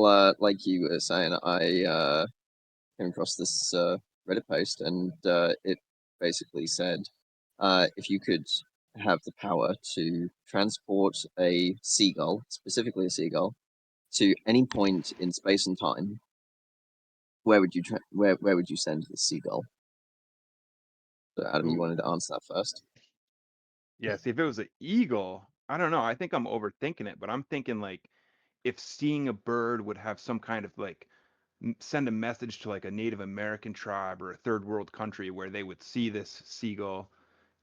like you were saying, I came across this Reddit post, and it basically said if you could have the power to transport a seagull, specifically a seagull, to any point in space and time, where would you where would you send the seagull? So, Adam, you wanted to answer that first. Yeah, see, if it was an eagle, I don't know. I think I'm overthinking it, but I'm thinking like if seeing a bird would have some kind of like send a message to like a Native American tribe or a third world country where they would see this seagull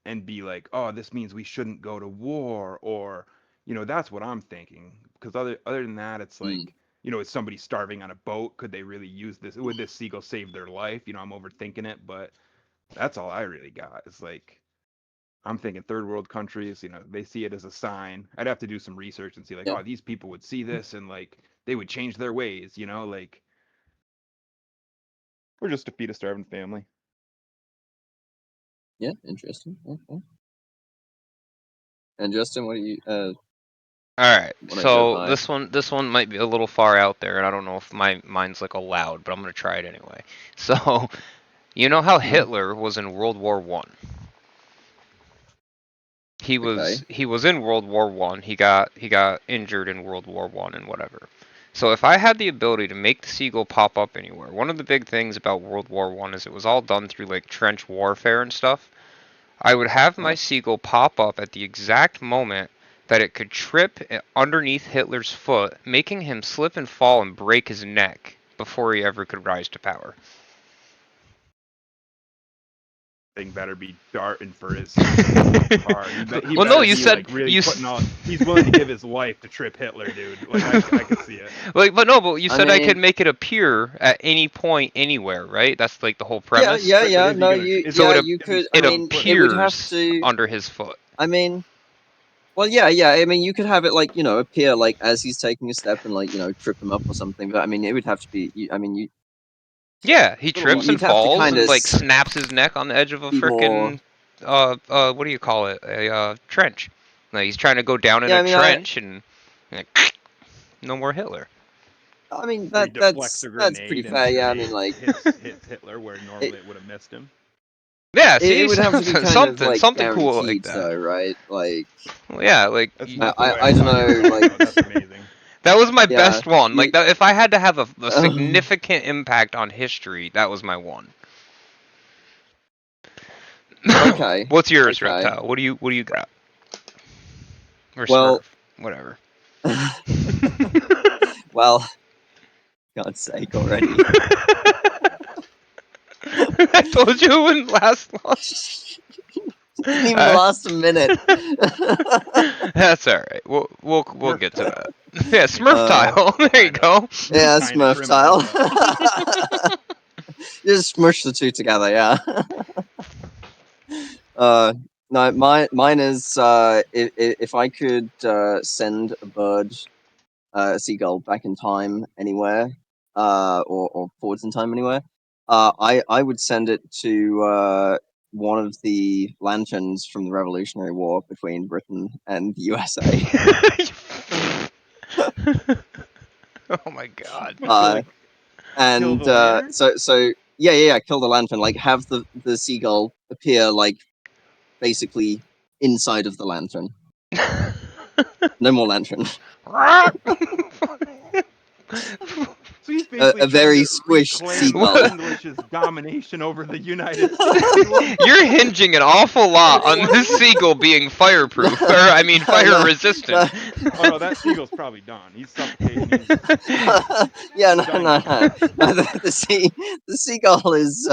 and be like, "Oh, this means we shouldn't go to war," or that's what I'm thinking. Because other than that, it's Mm. like, is somebody starving on a boat? Could they really use this? Would this seagull save their life? I'm overthinking it, but that's all I really got. It's like I'm thinking third world countries, they see it as a sign. I'd have to do some research and see like, Yeah, oh, these people would see this and like they would change their ways, like or just to feed a starving family. yeah, interesting. Okay. And Justin, what do you All right, want to go so by? this one might be a little far out there, and I don't know if my mind's like allowed, but I'm gonna try it anyway. So, you know how Hitler was in World War One? Okay. He was in World War One. He got injured in World War One and whatever. So if I had the ability to make the seagull pop up anywhere, one of the big things about World War One is it was all done through like trench warfare and stuff. I would have my seagull pop up at the exact moment that it could trip underneath Hitler's foot, making him slip and fall and break his neck before he ever could rise to power. Thing better be darting for his car. He Well, no, better you be said like really you. putting all. He's willing to give his life to trip Hitler, dude. Like I could see it. Like, but no, but you I said I mean, could make it appear at any point, anywhere, right? That's like the whole yeah, premise. yeah, Right, but yeah. is he No, gonna? you, Is So yeah, he? you If he's could. I it firmly mean, put, it would have appears to. under his foot. I mean, well, yeah, yeah. I mean, you could have it like appear like as he's taking a step and like trip him up or something. But I mean, it would have to be. I mean, Yeah, he little trips and you'd have to falls kind and of like snaps his neck on the edge of a be more. frickin' what do you call it? A trench. Like he's trying to go down in Yeah, a I mean, I. trench and like, no more Hitler. I mean, where he that deflects a that's pretty grenade and the fair. Yeah, I mean, grenade like hits Hitler where it, normally it would have missed him. Yeah, it see, would have to be kind of something like something cool like guaranteed, that. though, right? Like, Well, yeah, like That's not the way I don't thought you were know, going like, though. That's amazing. that was my yeah, best one. Like you. that, if I had to have a significant impact on history, that was my one. Okay, What's yours, okay. Reptile? What do you got? Or Well, Smurf, whatever. well, God's sake already. I told you it wouldn't last long. Didn't even last a minute. That's all right. We'll get to that. Yeah, Smurf tile. There you go. Yeah, Kinda Smurf trim tile. it up. Just smush the two together, yeah. No, mine is if I could send a bird, a seagull back in time anywhere, or forwards in time anywhere, I would send it to one of the lanterns from the Revolutionary War between Britain and the USA. Oh my god. Like, kill And the lantern? so yeah, kill the lantern. Like have the seagull appear like basically inside of the lantern. No more lantern. So he's basically A trying very to squished reclaim seagull. English's domination over the United States. You're hinging an awful lot on this seagull being fireproof, or I mean fire resistant. Oh no, that seagull's probably done. He's suffocating. Yeah, no. The seagull is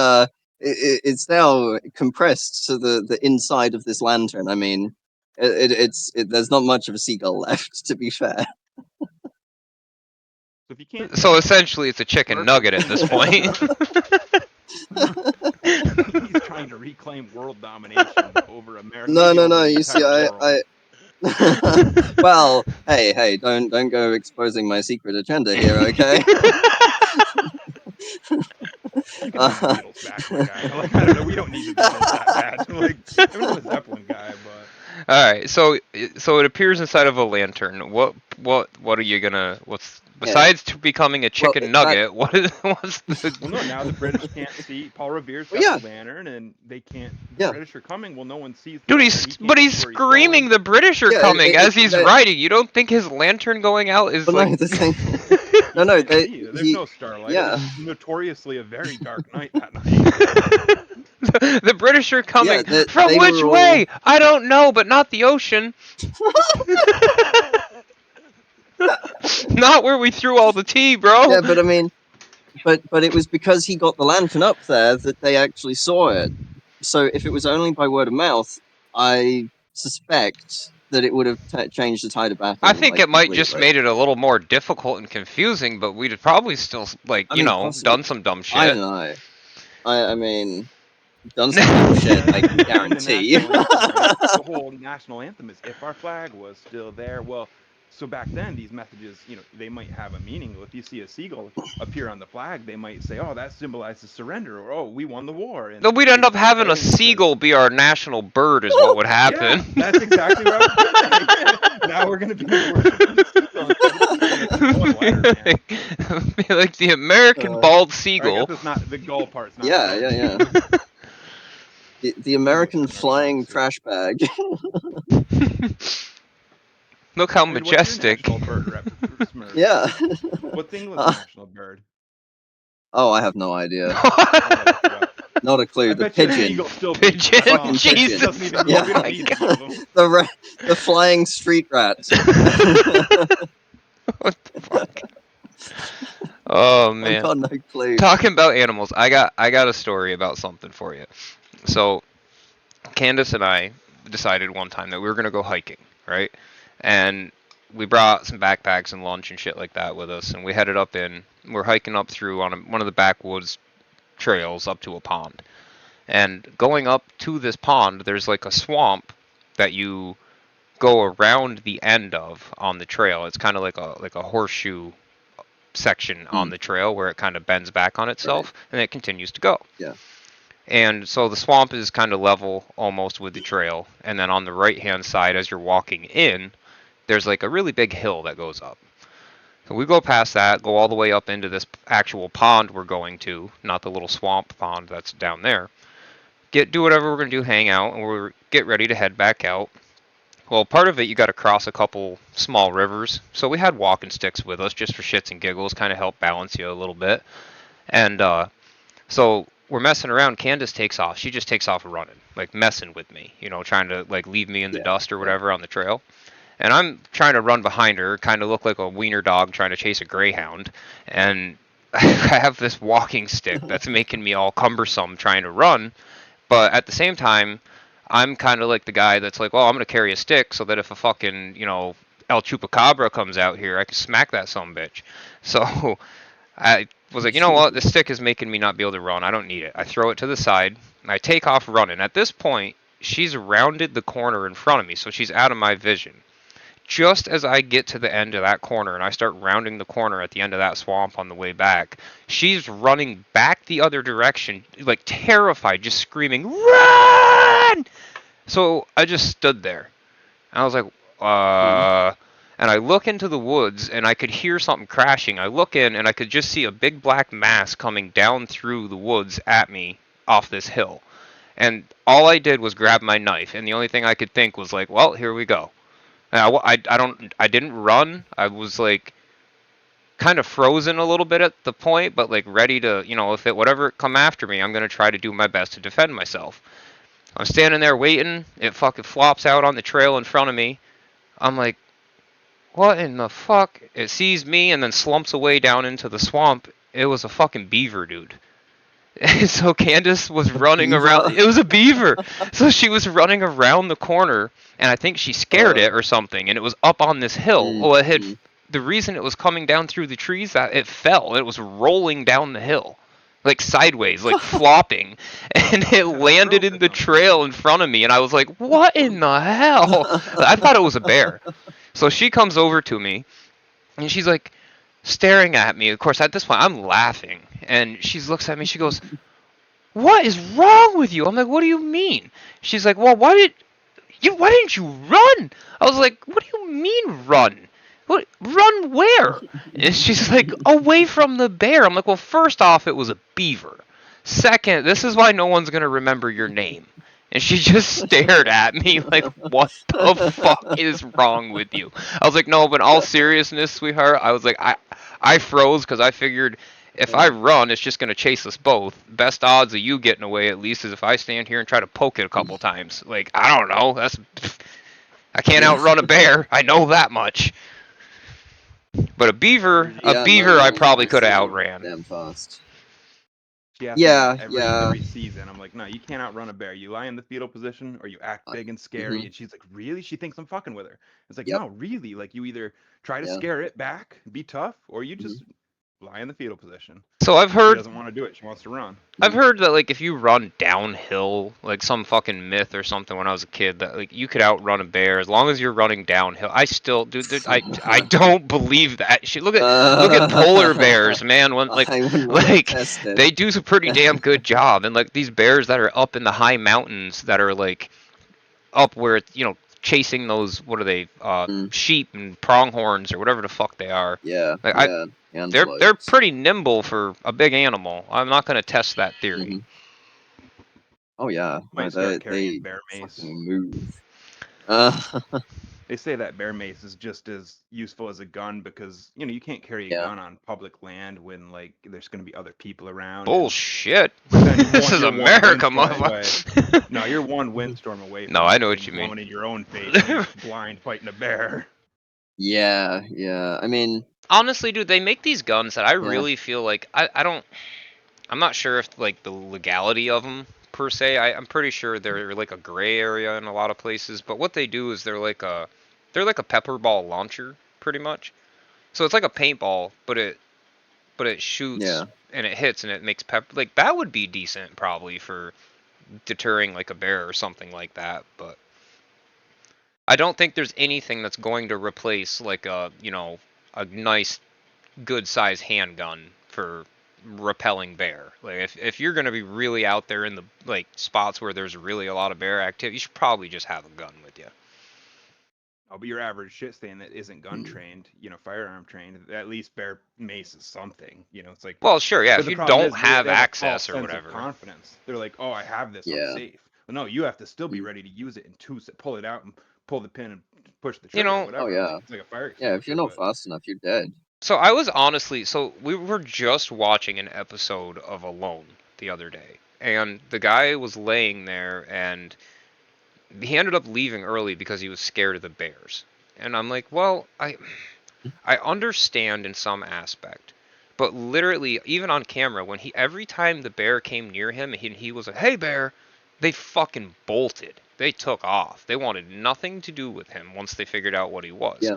it's now compressed to the inside of this lantern. I mean, there's not much of a seagull left, to be fair. So if you can't, So essentially, it's a chicken nugget at this point. he's trying to reclaim world domination over America. No. Over the You see, entire world. Well, hey, don't go exposing my secret agenda here, okay? can bring the Beatles back, my guy. Like, I don't know, we don't need the Beatles that bad. Like, I'm not a Zeppelin guy, but All right, so it appears inside of a lantern. What are you gonna? What's Yeah. besides becoming a chicken nugget? What's the? well, no, now the British can't see. Paul Revere's got Well, yeah. the lantern, and they can't. The Yeah. British are coming. Well, no one sees. Dude, them, he's so he but can't he's see where screaming going. the British are Yeah, coming as he's they- riding. You don't think his lantern going out is Well, like? no, the thing. He No, can't see. There's no starlight. It Yeah. was notoriously a very dark night that night. The British are coming. Yeah, From they which were all- way? I don't know, but not the ocean. Not where we threw all the tea, bro. Yeah, but I mean, but it was because he got the lantern up there that they actually saw it. So if it was only by word of mouth, I suspect that it would have changed the tide of battle. I think like, it might just completely. made it a little more difficult and confusing, but we'd have probably still, like, I you mean, know, possibly. done some dumb shit. I don't know. I mean, done some dumb shit, I can guarantee. And the national anthem, right? The whole national anthem is "If our flag was still there." Well, so back then these messages, you know, they might have a meaning. If you see a seagull appear on the flag, they might say, "Oh, that symbolizes surrender," or "Oh, we won the war." And No, we'd end up it's having a exciting because- seagull be our national bird, is what would happen. Yeah, that's exactly what I was gonna say. Now we're gonna be worshiping the seagull instead of the seagull. Be like the American bald Or I guess seagull. it's not the gull part's not. Yeah, the yeah, yeah. The American flying trash bag. Look how And what's your majestic. national bird, Smurf? Yeah. What's England's national bird? Oh, I have no idea. Oh, Not a clue. I The bet you the pigeon. eagle still Pigeon, beats that song. Jesus. Doesn't even Yeah. we don't need any of them. The flying street rat. What the fuck? Oh I've man. got no clue. Talking about animals, I got a story about something for you. So, Candace and I decided one time that we were gonna go hiking, right? And we brought some backpacks and lunch and shit like that with us, and we headed up in. We're hiking up through on one of the backwoods trails up to a pond. And going up to this pond, there's like a swamp that you go around the end of on the trail. It's kind of like a horseshoe section on the trail where it kind of bends back on itself and it continues to go. Yeah. And so the swamp is kind of level almost with the trail, and then on the right hand side as you're walking in, there's like a really big hill that goes up. So we go past that, go all the way up into this actual pond we're going to, not the little swamp pond that's down there. Do whatever we're going to do, hang out, and we're get ready to head back out. Well, part of it, you got to cross a couple small rivers. So we had walking sticks with us just for shits and giggles, kind of help balance you a little bit. And so we're messing around. Candace takes off. She just takes off running, like messing with me, you know, trying to like leave me in the dust or whatever on the trail. And I'm trying to run behind her, kind of look like a wiener dog trying to chase a greyhound. And I have this walking stick that's making me all cumbersome trying to run. But at the same time, I'm kind of like the guy that's like, well, I'm going to carry a stick so that if a fucking, you know, El Chupacabra comes out here, I can smack that sumbitch. So I was like, you know what? This stick is making me not be able to run. I don't need it. I throw it to the side. And I take off running. At this point, she's rounded the corner in front of me, so she's out of my vision. Just as I get to the end of that corner and I start rounding the corner at the end of that swamp on the way back, she's running back the other direction, like terrified, just screaming, "Run!" So I just stood there. I was like, and I look into the woods and I could hear something crashing. I look in and I could just see a big black mass coming down through the woods at me off this hill. And all I did was grab my knife, and the only thing I could think was like, well, here we go. And I didn't run. I was like kind of frozen a little bit at the point, but like ready to, you know, if it whatever come after me, I'm gonna try to do my best to defend myself. I'm standing there waiting. It fucking flops out on the trail in front of me. I'm like, what in the fuck? It sees me and then slumps away down into the swamp. It was a fucking beaver, dude. So Candace was running around. It was a beaver. So she was running around the corner, and I think she scared it or something, and it was up on this hill. Well, it had, the reason it was coming down through the trees, that it fell. It was rolling down the hill, like sideways, like flopping, and it landed in the trail in front of me, and I was like, what in the hell? I thought it was a bear. So she comes over to me, and she's like staring at me. Of course, at this point, I'm laughing. And she looks at me, she goes, what is wrong with you? I'm like, what do you mean? She's like, well, why didn't you run? I was like, what do you mean run? What, run where? And she's like, away from the bear. I'm like, well, first off, it was a beaver. Second, this is why no one's going to remember your name. And she just stared at me like, what the fuck is wrong with you? I was like, no, but in all seriousness, sweetheart, I was like, I froze because I figured if I run, it's just going to chase us both. Best odds of you getting away, at least, is if I stand here and try to poke it a couple times. Like, I don't know. I can't Yeah. outrun a bear. I know that much. But a Yeah, beaver, I mine probably are could have so outran. damn fast. She asked me that Yeah, yeah. every season. I'm like, no, you can't outrun a bear. You lie in the fetal position or you act I, big and scary. hmm And she's like, really? She thinks I'm fucking with her. It's like, Yep. no, really. Like you either try to Yeah. scare it back, be tough, or you hmm just lie in the fetal position. So She doesn't want to do it. She wants to run. I've heard that like if you run downhill, like some fucking myth or something when I was a kid, that like you could outrun a bear as long as you're running downhill. I still, dude, I don't believe that shit. Look at polar bears, man. When like I wouldn't want to like test it. they do a pretty damn good job, and like these bears that are up in the high mountains that are like up where it's, chasing those, what are they, Mm, sheep and pronghorns or whatever the fuck they are. yeah, Like yeah. they're Antelopes. pretty nimble for a big animal. I'm not gonna test that theory. hmm Oh yeah. Might start carrying They bear mace. fucking move. Uh, They say that bear mace is just as useful as a gun because you can't carry a yeah. gun on public land when like there's going to be other people around and Bullshit. but then This is you're one America, windstorm away. motherfucker. No, you're one windstorm away No, from I it know what getting you mean. blown in your own face when you're blind fighting a bear. Yeah, yeah. I mean, Honestly, dude, they make these guns that I yeah. really feel like I don't. I'm not sure if like the legality of them per se. I'm pretty sure they're like a gray area in a lot of places. But what they do is they're like a pepper ball launcher, pretty much. So it's like a paintball, but it shoots Yeah. and it hits and it makes pepper. Like that would be decent probably for deterring like a bear or something like that. But I don't think there's anything that's going to replace like a nice good size handgun for repelling bear. Like if you're gonna be really out there in the like spots where there's really a lot of bear activity, you should probably just have a gun with you. Oh, but your average shit stain that isn't gun Mm, trained, firearm trained, at least bear mace is something. It's like, Well, sure, yeah. but If the you problem don't is have they have a false access or sense of whatever, confidence. They're like, oh, I have this, I'm yeah. safe. Well, no, you have to still be Mm, ready to use it in pull it out and pull the pin and push the you trigger, know. oh whatever. Like yeah. it's like a fire Yeah, if you're extinguisher, not but fast enough, you're dead. So we were just watching an episode of Alone the other day, and the guy was laying there, and he ended up leaving early because he was scared of the bears. And I'm like, well, I understand in some aspect, but literally, even on camera, when every time the bear came near him, and he was like, "Hey, bear," they fucking bolted. They took off. They wanted nothing to do with him once they figured out what he was.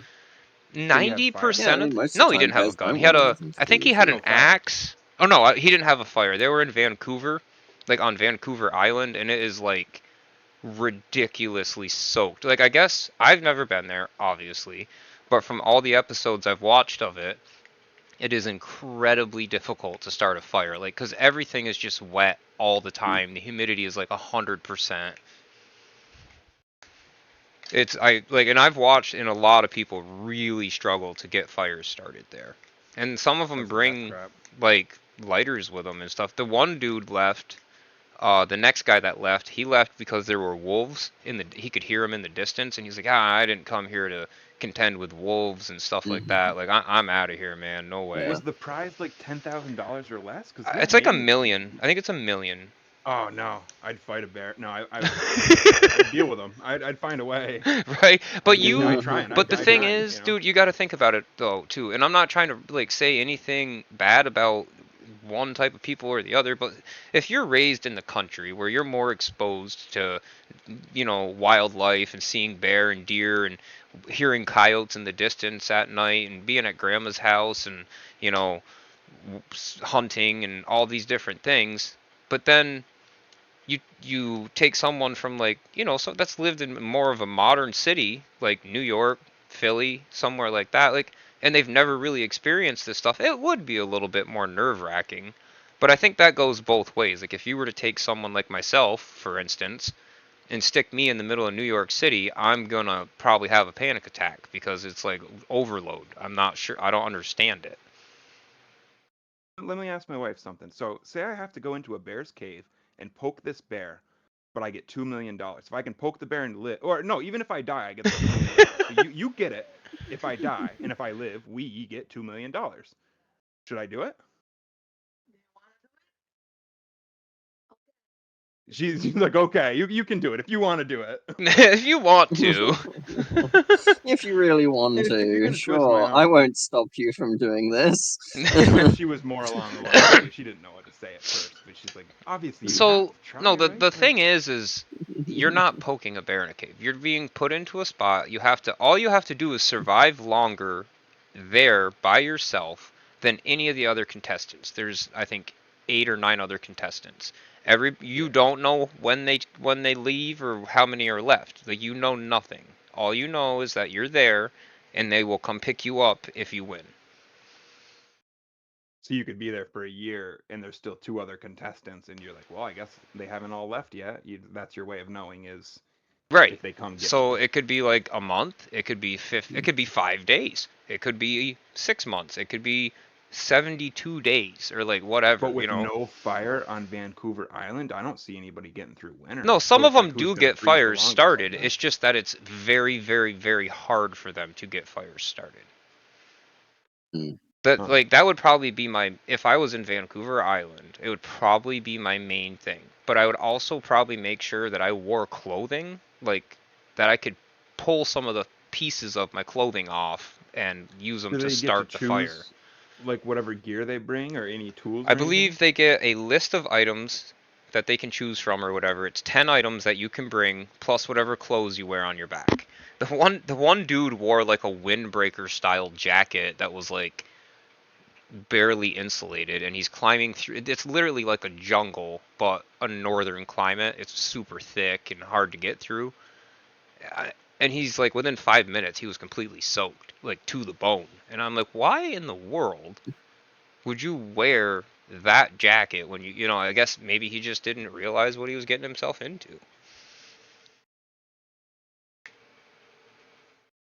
did he have Ninety fire? Yeah, I percent of mean, most of no, the he time didn't have a bears gun. don't He had want a, nothing to I do think he with had you. an No fire. axe. Oh no, he didn't have a fire. They were in Vancouver, like on Vancouver Island, and it is like ridiculously soaked. Like I guess I've never been there, obviously, but from all the episodes I've watched of it, it is incredibly difficult to start a fire. Like because everything is just wet all the Mm, time. The humidity is like 100%. It's I like, and I've watched, and a lot of people really struggle to get fires started there, and some of them That's a death bring trap. like lighters with them and stuff. The one dude left. The next guy that left, he left because there were wolves in the. He could hear them in the distance, and he's like, I didn't come here to contend with wolves and stuff like mhm. that. Like I'm out of here, man. No way. Yeah. Was the prize like $10,000 or less? Because he It's like a made. million. I think it's a million. Oh no, I'd fight a bear. No, I'd deal with him. I'd find a way. Right? But I'd try and I'd but the die thing trying. is, dude, you got to think about it though too. And I'm not trying to like say anything bad about one type of people or the other, but if you're raised in the country where you're more exposed to, wildlife and seeing bear and deer and hearing coyotes in the distance at night and being at grandma's house and, you know, hunting and all these different things, but then you take someone from like so that's lived in more of a modern city like New York, Philly, somewhere like that, like, and they've never really experienced this stuff, it would be a little bit more nerve wracking. But I think that goes both ways. Like if you were to take someone like myself, for instance, and stick me in the middle of New York City, I'm gonna probably have a panic attack because it's like overload. I'm not sure. I don't understand it. Let me ask my wife something. So, say I have to go into a bear's cave and poke this bear, but I get $2 million. If I can poke the bear and live, or no, even if I die, I get the $2 million. So you get it. If I die and if I live, we get $2 million. Should I do it? She's like, okay, you can do it if you want to do it. If you want to. If you really want If you're to, gonna twist my sure, I arm. won't stop you from doing this. She was more along the lines of, she didn't know what to say at first, but she's like, obviously you have So to try, no, the right? thing is you're not poking a bear in a cave. You're being put into a spot. All you have to do is survive longer there by yourself than any of the other contestants. There's I think 8 or 9 other contestants. You Yeah. don't know when they leave or how many are left. Like you know nothing. All you know is that you're there and they will come pick you up if you win. So you could be there for a year and there's still 2 other contestants, and you're like, well, I guess they haven't all left yet. That's your way of knowing is Right. if they come get So me. it could be like a month, it could be 5 days. It could be 6 months. It could be 72 days or like But whatever, you with know. no fire on Vancouver Island, I don't see anybody getting through winter. No, So some of it's like them who's do gonna get freeze the fires longest, I started. guess. It's just that it's very, very, very hard for them to get fires started. Hmm. That Huh. like that would probably be my if I was in Vancouver Island, it would probably be my main thing. But I would also probably make sure that I wore clothing like that I could pull some of the pieces of my clothing off and use them Do to they get to start the fire. choose like whatever gear they bring or any tools I or anything? believe they get a list of items that they can choose from or whatever. It's 10 items that you can bring plus whatever clothes you wear on your back. The one dude wore like a windbreaker style jacket that was like barely insulated and he's climbing through it's literally like a jungle but a northern climate. It's super thick and hard to get through. And he's like within 5 minutes he was completely soaked like to the bone and I'm like why in the world would you wear that jacket when I guess maybe he just didn't realize what he was getting himself into.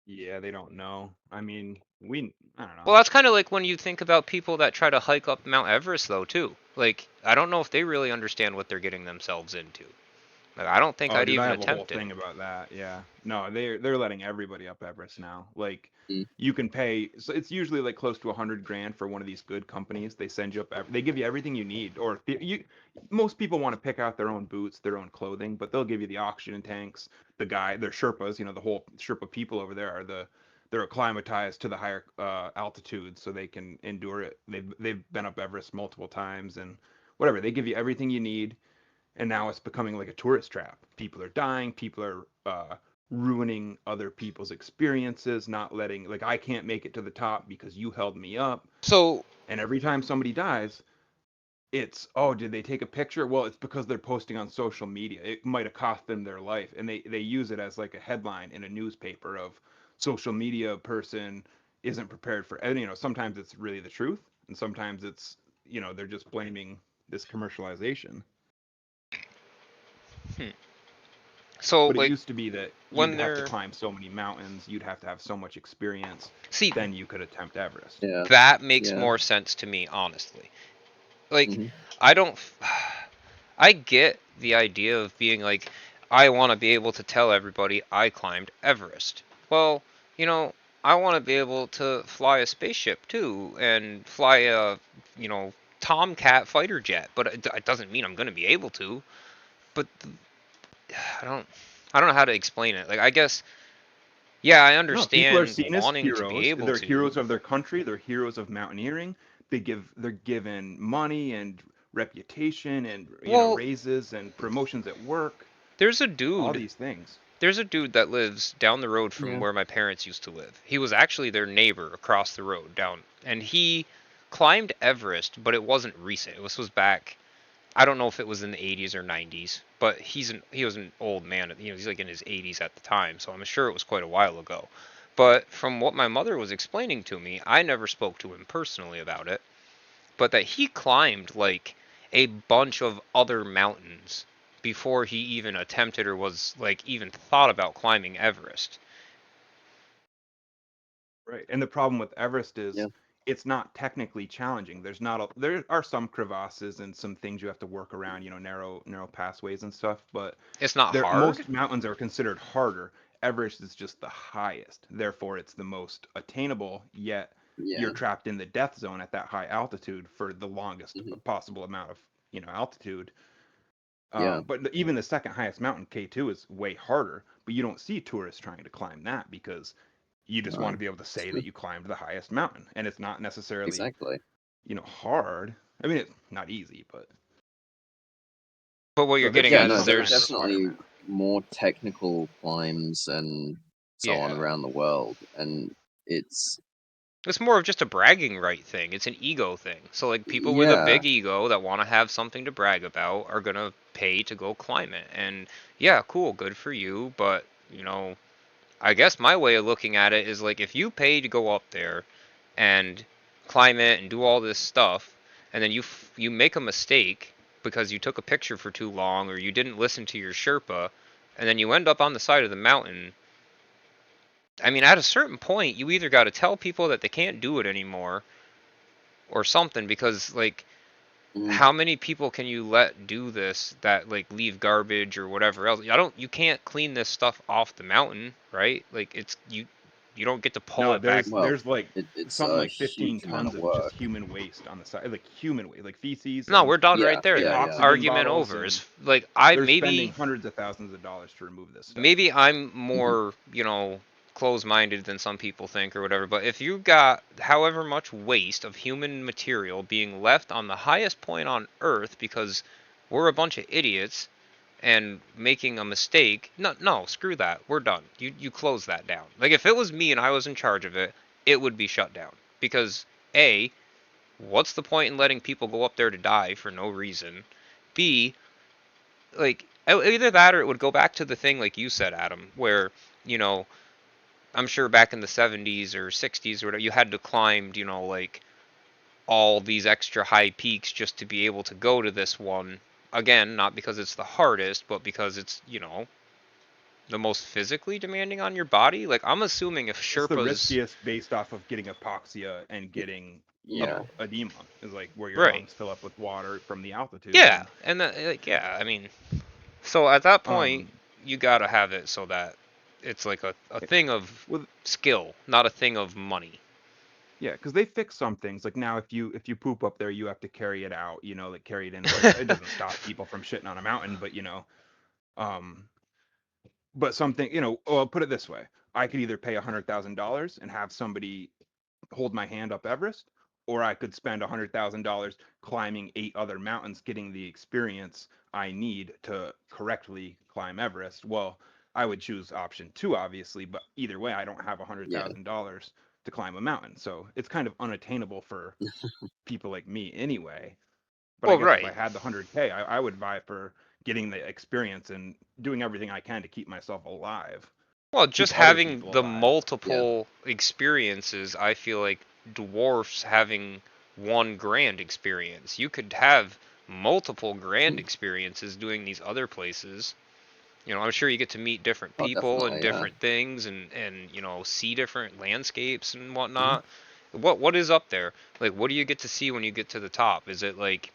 Yeah, they don't know. I mean, I don't Well, know. that's kind of like when you think about people that try to hike up Mount Everest though too. Like I don't know if they really understand what they're getting themselves into. Like I don't think Oh, I'd dude, I even have a whole attempt it. thing about that. Yeah. No, they're letting everybody up Everest now. Like Hmm. you can pay, so it's usually like close to 100 grand for one of these good companies. They send you up, they give you everything you need. Or most people want to pick out their own boots, their own clothing, but they'll give you the oxygen tanks, their Sherpas, the whole Sherpa people over there they're acclimatized to the higher altitude so they can endure it. They've been up Everest multiple times and whatever. They give you everything you need, and now it's becoming like a tourist trap. People are dying. People are ruining other people's experiences, not letting like I can't make it to the top because you held me up. So And every time somebody dies, it's oh, did they take a picture? Well, it's because they're posting on social media. It might have cost them their life, and they use it as like a headline in a newspaper of social media person isn't prepared for. And sometimes it's really the truth, and sometimes it's they're just blaming this commercialization. hmm. So But it like used to be that you'd when have to they're climb so many mountains, you'd have to have so much experience, see then you could attempt Everest. Yeah, that makes yeah. more sense to me honestly. Like Hmm. I don't I get the idea of being like, I want to be able to tell everybody I climbed Everest. Well, you know, I want to be able to fly a spaceship too and fly a, you know, Tomcat fighter jet, but it doesn't mean I'm going to be able to. But I don't, I don't know how to explain it. Like, I guess, yeah, I No, people are understand seen as wanting to be heroes. able They're to. heroes of their country. They're heroes of mountaineering. They're given money and reputation and Well, raises and promotions at work. there's a All dude these things. There's a dude that lives down the road from Yeah. where my parents used to live. He was actually their neighbor across the road down, and he climbed Everest, but it wasn't recent. This was back. I don't know if it was in the 80s or 90s, but he was an old man. He's like in his 80s at the time, so I'm sure it was quite a while ago. But from what my mother was explaining to me, I never spoke to him personally about it, but that he climbed like a bunch of other mountains before he even attempted or was like even thought about climbing Everest. Right. And the problem with Everest Yeah. is it's not technically challenging. There are some crevasses and some things you have to work around, narrow pathways and stuff, but It's not hard. most mountains are considered harder. Everest is just the highest. Therefore, it's the most attainable, yet you're Yeah. trapped in the death zone at that high altitude for the longest Hmm. possible amount of, altitude. Yeah. But even the second highest mountain, K2, is way harder, but you don't see tourists trying to climb that because you just want No. to be able to say that you climbed the highest mountain, and it's not necessarily, Exactly. hard. I mean, it's not easy, but But what so you're there's getting Yeah. at there's No. is some There are kind of there's definitely requirement. more technical climbs and so on yeah. around the world, and it's It's more of just a bragging right thing. It's an ego thing. So like people with a yeah. big ego that want to have something to brag about are gonna pay to go climb it. And yeah, cool, good for you. But I guess my way of looking at it is like if you pay to go up there and climb it and do all this stuff, and then you make a mistake because you took a picture for too long or you didn't listen to your Sherpa, and then you end up on the side of the mountain. I mean, at a certain point, you either got to tell people that they can't do it anymore or something because like Mm, how many people can you let do this that like leave garbage or whatever else? You can't clean this stuff off the mountain, right? Like it's you don't get to pull No, it back. well, there's like it's something a like 15 huge amount tons of of just work. human waste on the side, like human waste, like feces No, and we're done Yeah. right there like Yeah. then. Yeah. oxygen Argument bottles, over. and Is like I they're spending maybe hundreds of thousands of dollars to remove this stuff. maybe I'm Hmm. more, close-minded than some people think or whatever, but if you got however much waste of human material being left on the highest point on Earth because we're a bunch of idiots and making a mistake, no, no, screw that. We're done. You close that down. Like if it was me and I was in charge of it, it would be shut down because A, what's the point in letting people go up there to die for no reason? B, like either that or it would go back to the thing like you said, Adam, where you know I'm sure back in the 70s or 60s or whatever, you had to climb, like all these extra high peaks just to be able to go to this one. Again, not because it's the hardest, but because it's, the most physically demanding on your body. Like I'm assuming if It's the Sherpas, riskiest based off of getting hypoxia and getting, Yeah. edema, is like where your right? lungs fill up with water from the altitude. Yeah, And and like yeah, I mean, so at that point, um you gotta have it so that it's like a thing of with skill, not a thing of money. Yeah, because they fix some things. Like now, if you poop up there, you have to carry it out. Like carry it in. Like it doesn't stop people from shitting on a mountain, but um, but something, well, put it this way: I could either pay $100,000 and have somebody hold my hand up Everest, or I could spend $100,000 climbing 8 other mountains, getting the experience I need to correctly climb Everest. Well, I would choose option two, obviously, but either way, I don't have Yeah. $100,000 to climb a mountain, so it's kind of unattainable for people like me anyway. But I Well, guess if I right. had the 100K, I would vie for getting the experience and doing everything I can to keep myself alive, Well, keep just other having people the alive. Yeah. multiple experiences, I feel like dwarfs having one grand experience. You could have multiple grand Mm. experiences doing these other places. I'm sure you get to meet different Oh, people and definitely. Yeah. different things and see different landscapes and Hmm. whatnot. What is up there? Like, what do you get to see when you get to the top? Is it like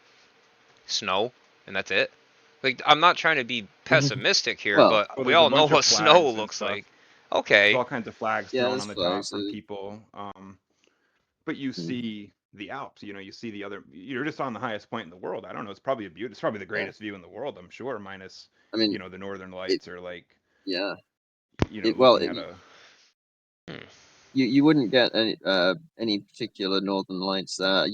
snow and that's it? Like, I'm not trying to be pessimistic here, Well, but Well, we there's a all know bunch of what snow flags and looks stuff. like. There's Okay, all kinds of flags yeah. thrown There's on the top flags. from people. But you Mm, see the Alps. You see the other. You're just on the highest point in the world. I don't know. It's probably a beauty. It's probably the yeah. greatest view in the world. I'm sure, minus I mean, the Northern it. Lights, or like Yeah. It. Well, looking at a. hmm. you wouldn't get any particular northern lights there.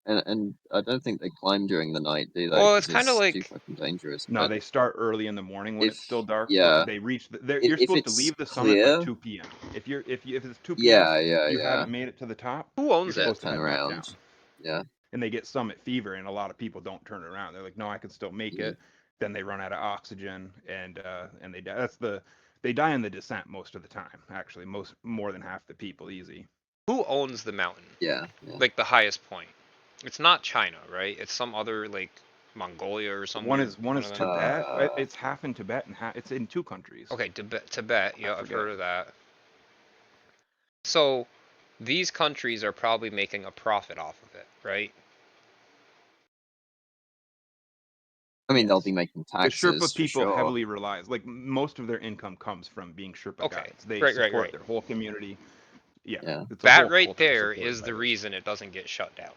And I don't think they climb during the night, do they? Well, it's Because kind of it's too like fucking dangerous. No, But they start early in the morning when if it's still dark, but yeah, they reach. You're if supposed to it's leave the summit by clear, 2 p.m. If it's 2 p.m. yeah, yeah, you yeah, haven't made it to the top, who you're owns yeah, it? supposed to turn head back around. down. Yeah. And they get summit fever, and a lot of people don't turn around. They're like, no, I can still make Mhm. it. Then they run out of oxygen, and they die. They die in the descent most of the time. Actually, more than half the people easy. Who owns the mountain? Yeah, yeah. Like the highest point? It's not China, right? It's some other like Mongolia or some One weird is one of them. Tibet. It's half in Tibet and half. It's in 2 countries. Okay, Tibet. I Yeah, I've forget. heard of that. So these countries are probably making a profit off of it, right? I mean, they'll be Yes. making The taxes Sherpa for people sure. heavily relies, like most of their income comes from being Sherpa Okay, guides. They right, right, support right. their whole community. Yeah, Yeah. it's a That whole right culture there supported is by the this. reason it doesn't get shut down.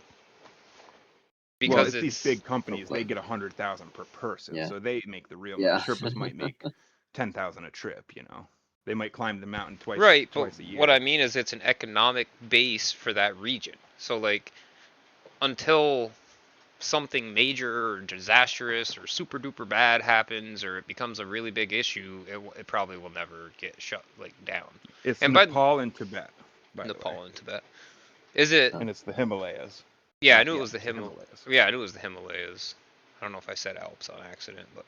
Well, Because it's these it's big companies. They Probably. get 100,000 per person, Yeah. so they make the real money. Yeah. Sherpas might make 10,000 a trip. They might climb the mountain right, but twice a what I year. mean is it's an economic base for that region. So like until something major or disastrous or super duper bad happens or it becomes a really big issue, it probably will never get shut like down. It's And by Nepal and Tibet, by the way, Nepal and Tibet, is it? and it's the Himalayas, Yeah, I not knew the it was the Alps, the Himalayas. Yeah, I knew it was the Himalayas. I don't know if I said Alps on accident, but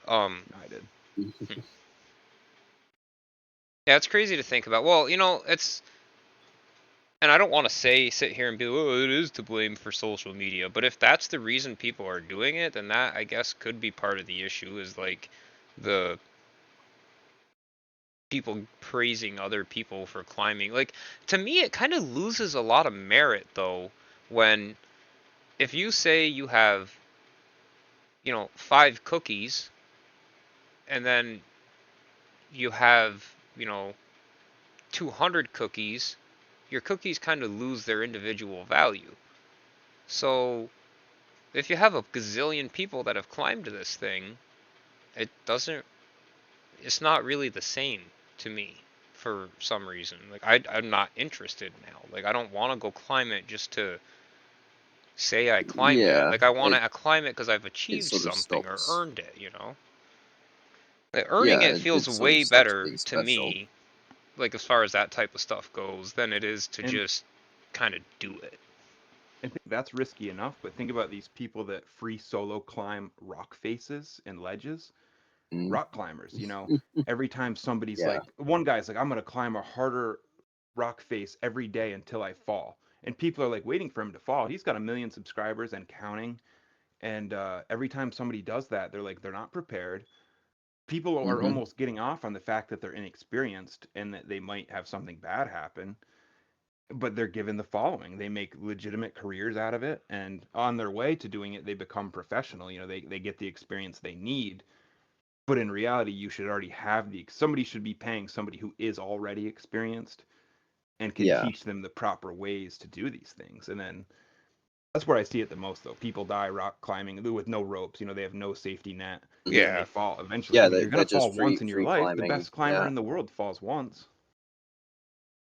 I did. yeah, it's crazy to think about. Well, it's and I don't want to sit here and be, oh, it is to blame for social media. But if that's the reason people are doing it, then that I guess could be part of the issue. Is like the people praising other people for climbing. Like to me, it kind of loses a lot of merit though when if you say you have 5 cookies and then you have 200 cookies, your cookies kind of lose their individual value. So if you have a gazillion people that have climbed this thing, it doesn't. It's not really the same to me for some reason. Like I'm not interested now. Like I don't want to go climb it just to say I climbed it. Yeah. Like I want to climb it because I've It achieved sort of something or stops. earned it. Like, earning Yeah. it feels It sort of way stops better being to special. me. Like as far as that type of stuff goes, than it is to And just kind of do it. I think that's risky enough, but think about these people that free solo climb rock faces and ledges. Mm. Rock climbers, every time somebody's Yeah. like, one guy's like, I'm gonna climb a harder rock face every day until I fall. And people are like waiting for him to fall. He's got 1 million subscribers and counting. And every time somebody does that, they're not prepared. People are Hmm. almost getting off on the fact that they're inexperienced and that they might have something bad happen, but they're given the following. They make legitimate careers out of it, and on their way to doing it, they become professional. They get the experience they need. But in reality, you should already have somebody should be paying somebody who is already experienced and can Yeah. teach them the proper ways to do these things. And then that's where I see it the most, though. People die rock climbing with no ropes. They have no safety net, Mhm. and they Yeah. fall eventually. I Yeah. mean, you're They're gonna fall just once in your free life. The climbing. best climber Yeah. in the world falls once.